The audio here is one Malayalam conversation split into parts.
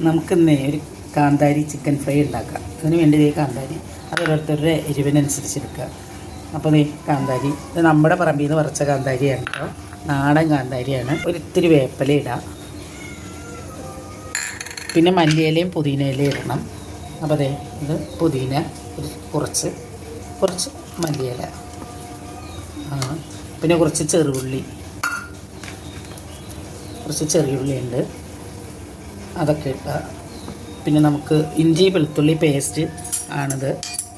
നമുക്കിന്നേ ഒരു കാന്താരി ചിക്കൻ ഫ്രൈ ഉണ്ടാക്കാം. അതിന് വേണ്ടി ഇതേ കാന്താരി അത് ഓരോരുത്തരുടെ എരിവിനനുസരിച്ച് എടുക്കുക. അപ്പോൾ ഈ കാന്താരി ഇത് നമ്മുടെ പറമ്പിൽ നിന്ന് പറിച്ച കാന്താരിയാണ് കേട്ടോ, നാടൻ കാന്താരിയാണ്. ഒരിത്തിരി വേപ്പില ഇടാം, പിന്നെ മല്ലിയിലയും പുതിനയിലയും ഇടണം. അപ്പോൾ അതെ ഇത് പുതിന കുറച്ച് മല്ലിയില, പിന്നെ കുറച്ച് ചെറിയുള്ളി ഉണ്ട്, അതൊക്കെ ഇട്ടാൽ. പിന്നെ നമുക്ക് ഇഞ്ചി വെളുത്തുള്ളി പേസ്റ്റ് ആണിത്.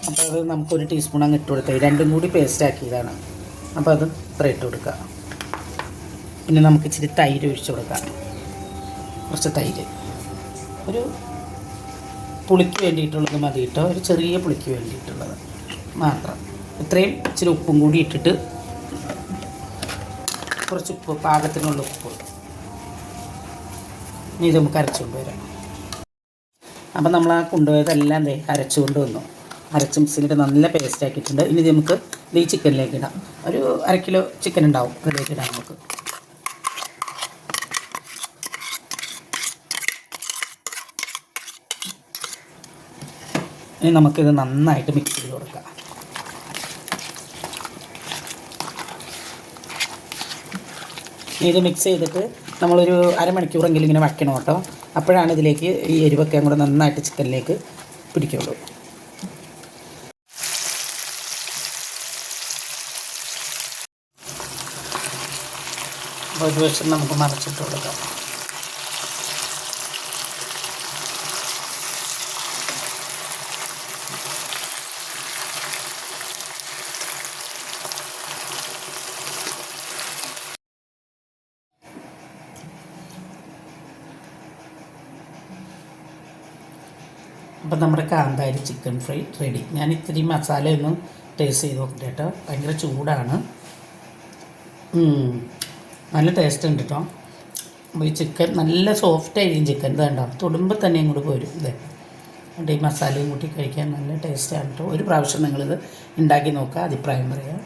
അപ്പോൾ അത് നമുക്കൊരു ടീസ്പൂൺ അങ്ങ് ഇട്ട് കൊടുക്കുക. രണ്ടും കൂടി പേസ്റ്റ് ആക്കിയതാണ്. അപ്പോൾ അത് ഇത്ര ഇട്ട് കൊടുക്കുക. പിന്നെ നമുക്ക് ഇച്ചിരി തൈര് ഒഴിച്ച് കൊടുക്കാം, കുറച്ച് തൈര്, ഒരു പുളിക്ക് വേണ്ടിയിട്ടുള്ളത് മതി കേട്ടോ, ഒരു ചെറിയ പുളിക്ക് വേണ്ടിയിട്ടുള്ളത് മാത്രം. ഇത്രയും ഇച്ചിരി ഉപ്പും കൂടി ഇട്ടിട്ട് കുറച്ച് ഉപ്പ്, പാകത്തിനുള്ള ഉപ്പ്. ഇനി ഇത് നമുക്ക് അരച്ചുകൊണ്ട് വരാം. അപ്പം നമ്മൾ ആ കൊണ്ടുപോയതെല്ലാം അരച്ചുകൊണ്ട് വന്നു. അരച്ച് മിക്സിയിലിട്ട് നല്ല പേസ്റ്റ് ആക്കിയിട്ടുണ്ട്. ഇനി ഇത് നമുക്ക് ഈ ചിക്കനിലേക്ക് ഇടാം. ഒരു 1/2 കിലോ ചിക്കൻ ഉണ്ടാവും, അതിലേക്ക് ഇടാം നമുക്ക്. ഇനി നമുക്കിത് നന്നായിട്ട് മിക്സ് ചെയ്ത് കൊടുക്കാം. ഇത് മിക്സ് ചെയ്തിട്ട് നമ്മളൊരു അരമണിക്കൂറെങ്കിലും ഇങ്ങനെ വയ്ക്കണം കേട്ടോ. അപ്പോഴാണ് ഇതിലേക്ക് ഈ എരിവൊക്കെ കൂടെ നന്നായിട്ട് ചിക്കനിലേക്ക് പിടിക്കുള്ളൂ. അപ്പോൾ ഒരു വശം നമുക്ക് മറച്ചിട്ട് കൊടുക്കാം. അപ്പം നമ്മുടെ കാന്താരി ചിക്കൻ ഫ്രൈ റെഡി. ഞാൻ ഇത്തിരി മസാലയൊന്നും ടേസ്റ്റ് ചെയ്ത് നോക്കട്ടെ കേട്ടോ. ഭയങ്കര ചൂടാണ്, നല്ല ടേസ്റ്റ് ഉണ്ട് കേട്ടോ. അപ്പോൾ ഈ ചിക്കൻ നല്ല സോഫ്റ്റ് ആയിരിക്കും ചിക്കൻ. ഇത് കണ്ടോ, തൊടുമ്പോൾ തന്നെ ഇങ്ങോട്ട് പോരും. ഇതേ അതുകൊണ്ട് ഈ മസാലയും കൂട്ടി കഴിക്കാൻ നല്ല ടേസ്റ്റാണ് കേട്ടോ. ഒരു പ്രാവശ്യം നിങ്ങളിത് ഉണ്ടാക്കി നോക്കുക, അഭിപ്രായം പറയാം.